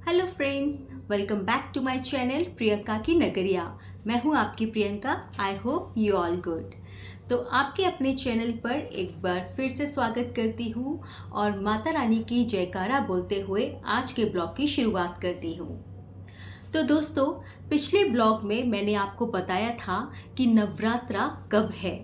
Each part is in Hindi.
Hello friends, welcome back to my channel Priyanka की नगरिया। मैं हूं आपकी Priyanka. I hope you all good. तो आपके अपने चैनल पर एक बार फिर से स्वागत करती हूं और माता रानी की जयकारा बोलते हुए आज के ब्लॉग की शुरुआत करती हूं। तो दोस्तों, पिछले ब्लॉग में मैंने आपको बताया था कि नवरात्रा कब है,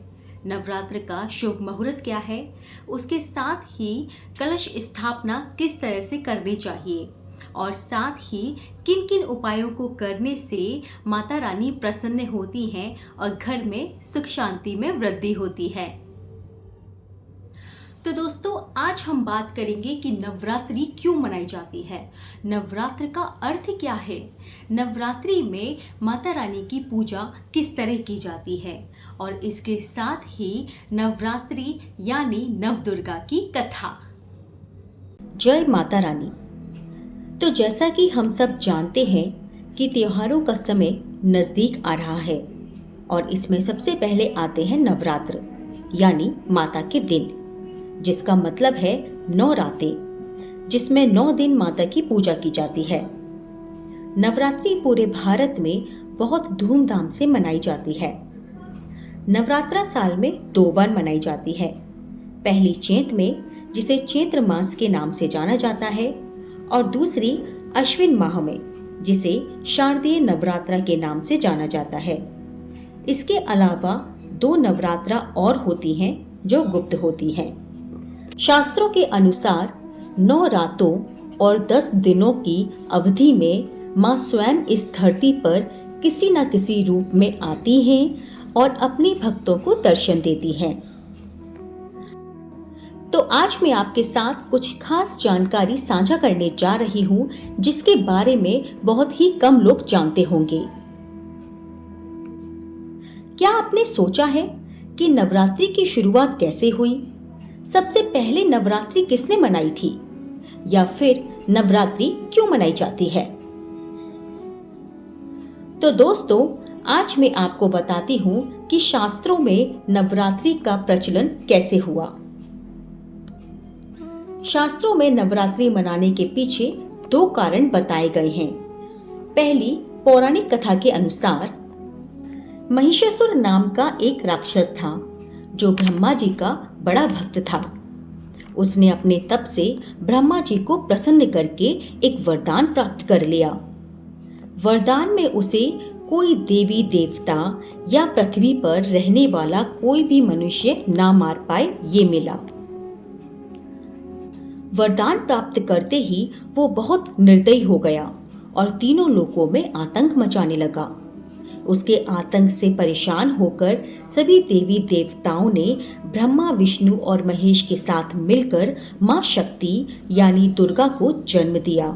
नवरात्र का शुभ मुहूर्त क्या है, उसके साथ ही कलश स्थापना किस तरह से करनी चाहिए और साथ ही किन किन उपायों को करने से माता रानी प्रसन्न होती हैं और घर में सुख शांति में वृद्धि होती है। तो दोस्तों, आज हम बात करेंगे कि नवरात्रि क्यों मनाई जाती है, नवरात्र का अर्थ क्या है, नवरात्रि में माता रानी की पूजा किस तरह की जाती है और इसके साथ ही नवरात्रि यानी नवदुर्गा की कथा। जय माता रानी। तो जैसा कि हम सब जानते हैं कि त्योहारों का समय नज़दीक आ रहा है और इसमें सबसे पहले आते हैं नवरात्र यानी माता के दिन, जिसका मतलब है 9 रातें, जिसमें 9 दिन माता की पूजा की जाती है। नवरात्रि पूरे भारत में बहुत धूमधाम से मनाई जाती है। नवरात्रा साल में 2 बार मनाई जाती है, पहली चैत में, जिसे चैत्र मास के नाम से जाना जाता है, और दूसरी अश्विन माह में, जिसे शारदीय नवरात्रा के नाम से जाना जाता है। इसके अलावा 2 नवरात्रा और होती हैं जो गुप्त होती हैं। शास्त्रों के अनुसार 9 रातों और 10 दिनों की अवधि में माँ स्वयं इस धरती पर किसी न किसी रूप में आती हैं और अपने भक्तों को दर्शन देती हैं। तो आज मैं आपके साथ कुछ खास जानकारी साझा करने जा रही हूं, जिसके बारे में बहुत ही कम लोग जानते होंगे। क्या आपने सोचा है कि नवरात्रि की शुरुआत कैसे हुई? सबसे पहले नवरात्रि किसने मनाई थी, या फिर नवरात्रि क्यों मनाई जाती है? तो दोस्तों, आज मैं आपको बताती हूं कि शास्त्रों में नवरात्रि का प्रचलन कैसे हुआ। शास्त्रों में नवरात्रि मनाने के पीछे 2 कारण बताए गए हैं। पहली पौराणिक कथा के अनुसार महिषासुर नाम का एक राक्षस था जो ब्रह्मा जी का बड़ा भक्त था। उसने अपने तप से ब्रह्मा जी को प्रसन्न करके एक वरदान प्राप्त कर लिया। वरदान में उसे कोई देवी देवता या पृथ्वी पर रहने वाला कोई भी मनुष्य ना मार पाए, ये मिला। वरदान प्राप्त करते ही वो बहुत निर्दयी हो गया और तीनों लोकों में आतंक मचाने लगा। उसके आतंक से परेशान होकर सभी देवी देवताओं ने ब्रह्मा, विष्णु और महेश के साथ मिलकर मां शक्ति यानी दुर्गा को जन्म दिया।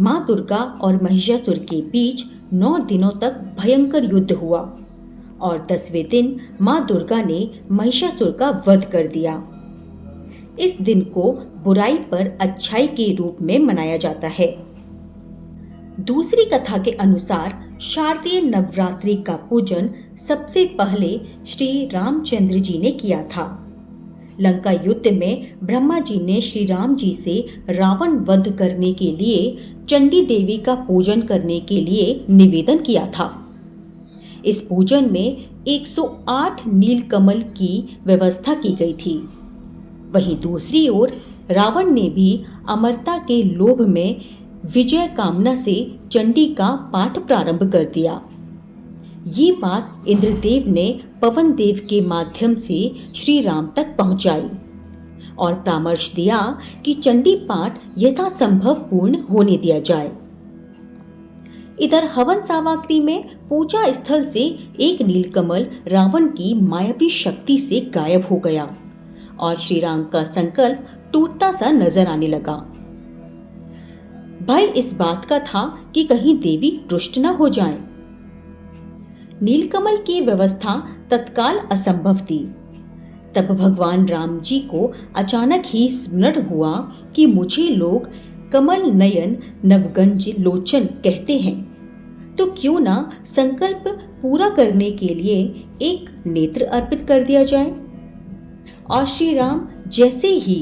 मां दुर्गा और महिषासुर के बीच 9 दिनों तक भयंकर युद्ध हुआ और 10वें दिन मां दुर्गा ने महिषासुर का वध कर दिया। इस दिन को बुराई पर अच्छाई के रूप में मनाया जाता है। दूसरी कथा के अनुसार शारदीय नवरात्रि का पूजन सबसे पहले श्री रामचंद्र जी ने किया था। लंका युद्ध में ब्रह्मा जी ने श्री राम जी से रावण वध करने के लिए चंडी देवी का पूजन करने के लिए निवेदन किया था। इस पूजन में 108 नीलकमल की व्यवस्था की गई थी। वहीं दूसरी ओर रावण ने भी अमरता के लोभ में विजय कामना से चंडी का पाठ प्रारंभ कर दिया। ये बात इंद्रदेव ने पवन देव के माध्यम से श्री राम तक पहुंचाई और परामर्श दिया कि चंडी पाठ यथासंभव पूर्ण होने दिया जाए। इधर हवन सामग्री में पूजा स्थल से एक नीलकमल रावण की मायावी शक्ति से गायब हो गया और श्री राम का संकल्प टूटता सा नजर आने लगा। भय इस बात का था कि कहीं देवी रुष्ट न हो जाएं। नीलकमल की व्यवस्था तत्काल असंभव थी। तब भगवान राम जी को अचानक ही स्मरण हुआ कि मुझे लोग कमल नयन नवगंज लोचन कहते हैं, तो क्यों ना संकल्प पूरा करने के लिए एक नेत्र अर्पित कर दिया जाए। और श्री राम जैसे ही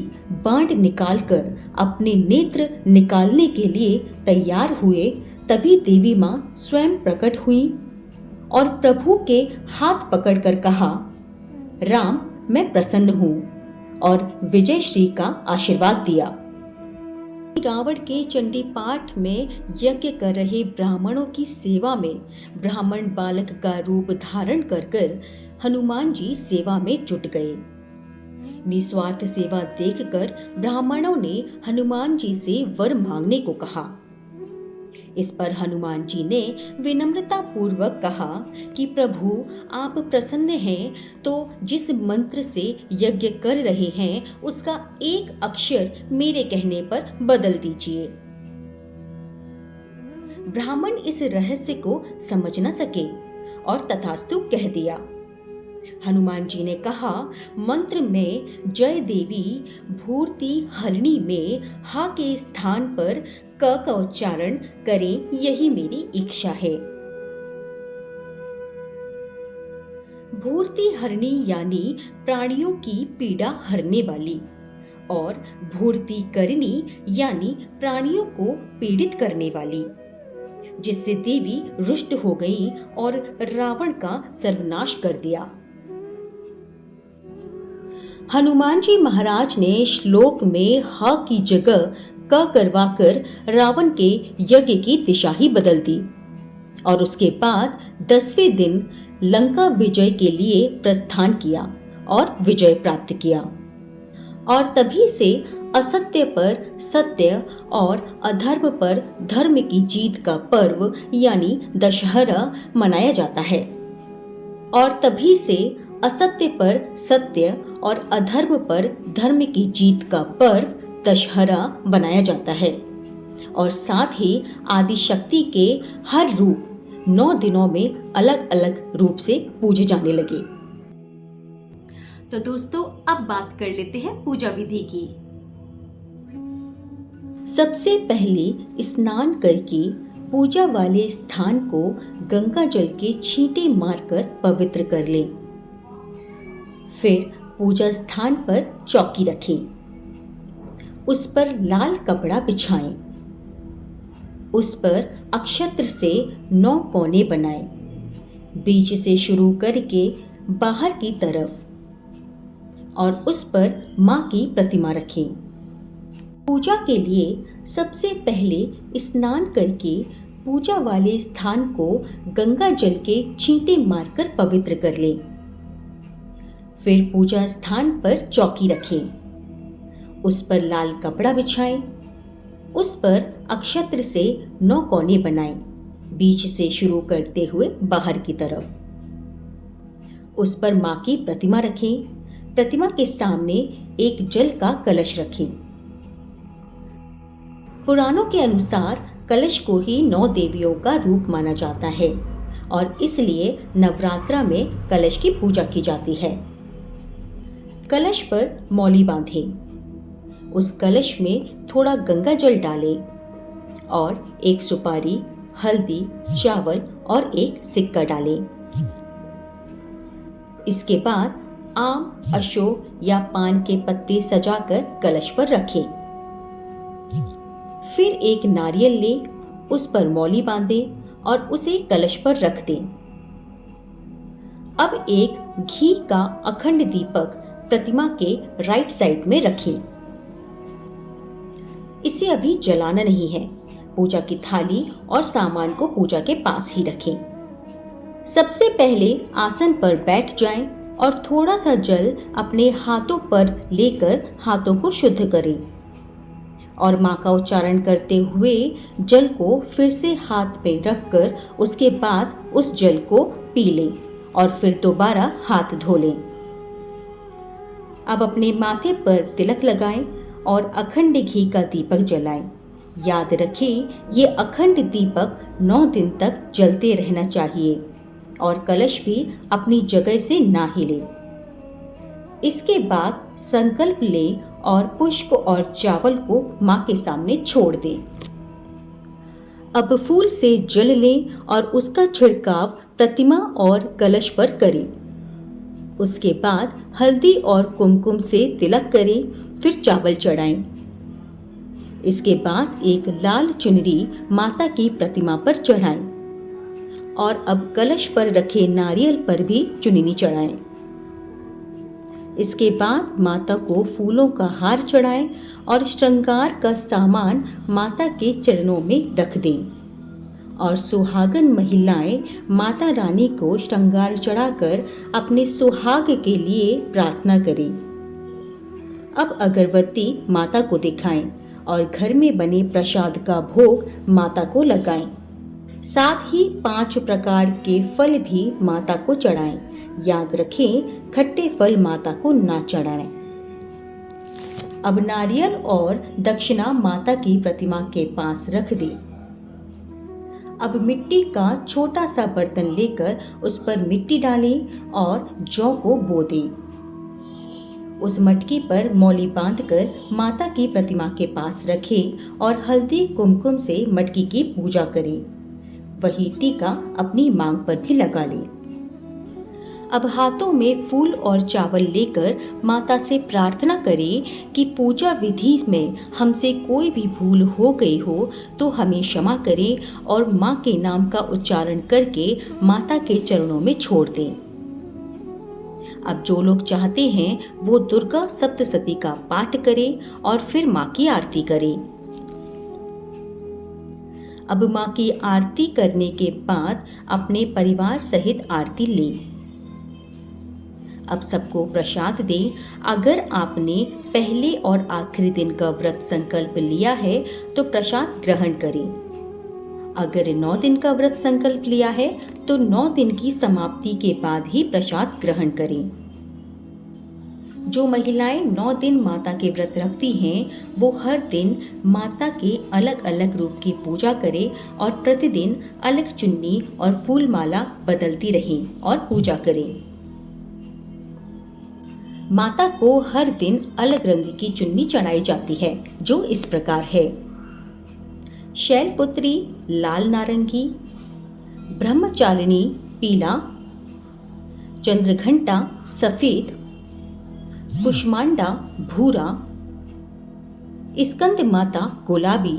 बाण निकालकर अपने नेत्र निकालने के लिए तैयार हुए, तभी देवी मां स्वयं प्रकट हुई और प्रभु के हाथ पकड़कर कहा, राम, मैं प्रसन्न हूं, और विजय श्री का आशीर्वाद दिया। रावण के चंडी पाठ में यज्ञ कर रहे ब्राह्मणों की सेवा में ब्राह्मण बालक का रूप धारण कर हनुमान जी सेवा में जुट गए। निस्वार्थ सेवा देखकर ब्राह्मणों ने हनुमान जी से वर मांगने को कहा। इस पर हनुमान जी ने विनम्रता पूर्वक कहा कि प्रभु, आप प्रसन्न हैं तो जिस मंत्र से यज्ञ कर रहे हैं उसका एक अक्षर मेरे कहने पर बदल दीजिए। ब्राह्मण इस रहस्य को समझ न सके और तथास्तु कह दिया। हनुमान जी ने कहा, मंत्र में जय देवी भूर्ति हरणी में हा के स्थान पर क का उच्चारण करें, यही मेरी इच्छा है। भूर्ति हरणी यानी प्राणियों की पीड़ा हरने वाली, और भूर्ति करनी यानी प्राणियों को पीड़ित करने वाली, जिससे देवी रुष्ट हो गई और रावण का सर्वनाश कर दिया। हनुमान जी महाराज ने श्लोक में ह की जगह क करवाकर रावण के यज्ञ की दिशा ही बदल दी और उसके बाद 10वें दिन लंका विजय के लिए प्रस्थान किया और विजय प्राप्त किया। और तभी से असत्य पर सत्य और अधर्म पर धर्म की जीत का पर्व यानी दशहरा मनाया जाता है। और तभी से असत्य पर सत्य और अधर्म पर धर्म की जीत का पर्व दशहरा बनाया जाता है। और साथ ही आदि शक्ति के हर रूप 9 दिनों में अलग अलग रूप से पूजे जाने लगे। तो दोस्तों, अब बात कर लेते हैं पूजा विधि की। सबसे पहले स्नान करके पूजा वाले स्थान को गंगा जल के छींटे मारकर पवित्र कर लें। फिर पूजा स्थान पर चौकी रखें, उस पर लाल कपड़ा बिछाएं, उस पर अक्षत्र से 9 कोने बनाएं, बीच से शुरू करके बाहर की तरफ, और उस पर मां की प्रतिमा रखें। पूजा के लिए सबसे पहले स्नान करके पूजा वाले स्थान को गंगा जल के छींटे मारकर पवित्र कर लें। फिर पूजा स्थान पर चौकी रखें, उस पर लाल कपड़ा बिछाएं, उस पर अक्षत्र से 9 कोने बनाएं, बीच से शुरू करते हुए बाहर की तरफ। उस पर मां की प्रतिमा रखें, प्रतिमा के सामने एक जल का कलश रखें। पुराणों के अनुसार कलश को ही 9 देवियों का रूप माना जाता है और इसलिए नवरात्रा में कलश की पूजा की जाती है। कलश पर मौली बांधें, उस कलश में थोड़ा गंगा जल डालें और एक सुपारी, हल्दी, चावल और एक सिक्का डालें। इसके बाद आम, अशोक या पान के पत्ते सजाकर कलश पर रखें। फिर एक नारियल लें, उस पर मौली बांधें और उसे कलश पर रख दें। अब एक घी का अखंड दीपक प्रतिमा के राइट साइड में रखें। इसे अभी जलाना नहीं है। पूजा की थाली और सामान को पूजा के पास ही रखें। सबसे पहले आसन पर बैठ जाएं और थोड़ा सा जल अपने हाथों पर लेकर हाथों को शुद्ध करें और मां का उच्चारण करते हुए जल को फिर से हाथ पे रखकर उसके बाद उस जल को पी लें और फिर दोबारा हाथ धो लें। अब अपने माथे पर तिलक लगाएं और अखंड घी का दीपक जलाएं। याद रखें, ये अखंड दीपक 9 दिन तक जलते रहना चाहिए और कलश भी अपनी जगह से ना हिले। इसके बाद संकल्प लें और पुष्प और चावल को मां के सामने छोड़ दें। अब फूल से जल लें और उसका छिड़काव प्रतिमा और कलश पर करें। उसके बाद हल्दी और कुमकुम से तिलक करें, फिर चावल चढ़ाएं। इसके बाद एक लाल चुनरी माता की प्रतिमा पर चढ़ाएं और अब कलश पर रखे नारियल पर भी चुनरी चढ़ाएं। इसके बाद माता को फूलों का हार चढ़ाएं और श्रृंगार का सामान माता के चरणों में रख दें और सुहागन महिलाएं माता रानी को श्रृंगार चढ़ाकर अपने सुहाग के लिए प्रार्थना करें। अब अगरबत्ती माता को दिखाएं और घर में बने प्रसाद का भोग माता को लगाएं। साथ ही 5 प्रकार के फल भी माता को चढ़ाएं। याद रखें, खट्टे फल माता को ना चढ़ाएं। अब नारियल और दक्षिणा माता की प्रतिमा के पास रख दें। अब मिट्टी का छोटा सा बर्तन लेकर उस पर मिट्टी डालें और जौ को बो दें। उस मटकी पर मौली बांधकर माता की प्रतिमा के पास रखें और हल्दी कुमकुम से मटकी की पूजा करें। वही टीका अपनी मांग पर भी लगा लें। अब हाथों में फूल और चावल लेकर माता से प्रार्थना करें कि पूजा विधि में हमसे कोई भी भूल हो गई हो तो हमें क्षमा करें और माँ के नाम का उच्चारण करके माता के चरणों में छोड़ दें। अब जो लोग चाहते हैं वो दुर्गा सप्तशती का पाठ करें और फिर माँ की आरती करें। अब माँ की आरती करने के बाद अपने परिवार सहित आरती लें। अब सबको प्रसाद दें। अगर आपने पहले और आखिरी दिन का व्रत संकल्प लिया है तो प्रसाद ग्रहण करें। अगर 9 दिन का व्रत संकल्प लिया है तो 9 दिन की समाप्ति के बाद ही प्रसाद ग्रहण करें। जो महिलाएं 9 दिन माता के व्रत रखती हैं वो हर दिन माता के अलग अलग रूप की पूजा करें और प्रतिदिन अलग चुन्नी और फूल माला बदलती रहें और पूजा करें। माता को हर दिन अलग रंग की चुन्नी चढ़ाई जाती है, जो इस प्रकार है: शैलपुत्री लाल नारंगी, ब्रह्मचारिणी पीला, चंद्रघंटा सफेद, कुष्मांडा भूरा, स्कंद माता गुलाबी,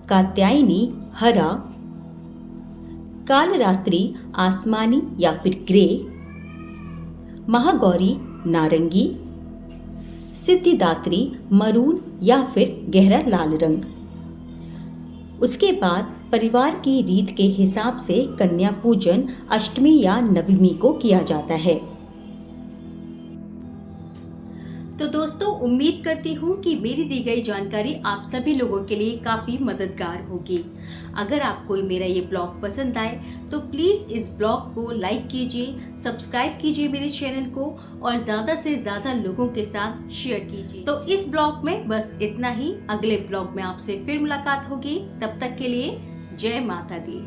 कात्यायनी हरा, कालरात्रि आसमानी या फिर ग्रे, महागौरी नारंगी, सिद्धिदात्री मरून या फिर गहरा लाल रंग। उसके बाद परिवार की रीत के हिसाब से कन्या पूजन अष्टमी या नवमी को किया जाता है। तो दोस्तों, उम्मीद करती हूँ कि मेरी दी गई जानकारी आप सभी लोगों के लिए काफ़ी मददगार होगी। अगर आपको मेरा ये ब्लॉग पसंद आए तो प्लीज़ इस ब्लॉग को लाइक कीजिए, सब्सक्राइब कीजिए मेरे चैनल को और ज़्यादा से ज़्यादा लोगों के साथ शेयर कीजिए। तो इस ब्लॉग में बस इतना ही। अगले ब्लॉग में आपसे फिर मुलाकात होगी। तब तक के लिए जय माता दी।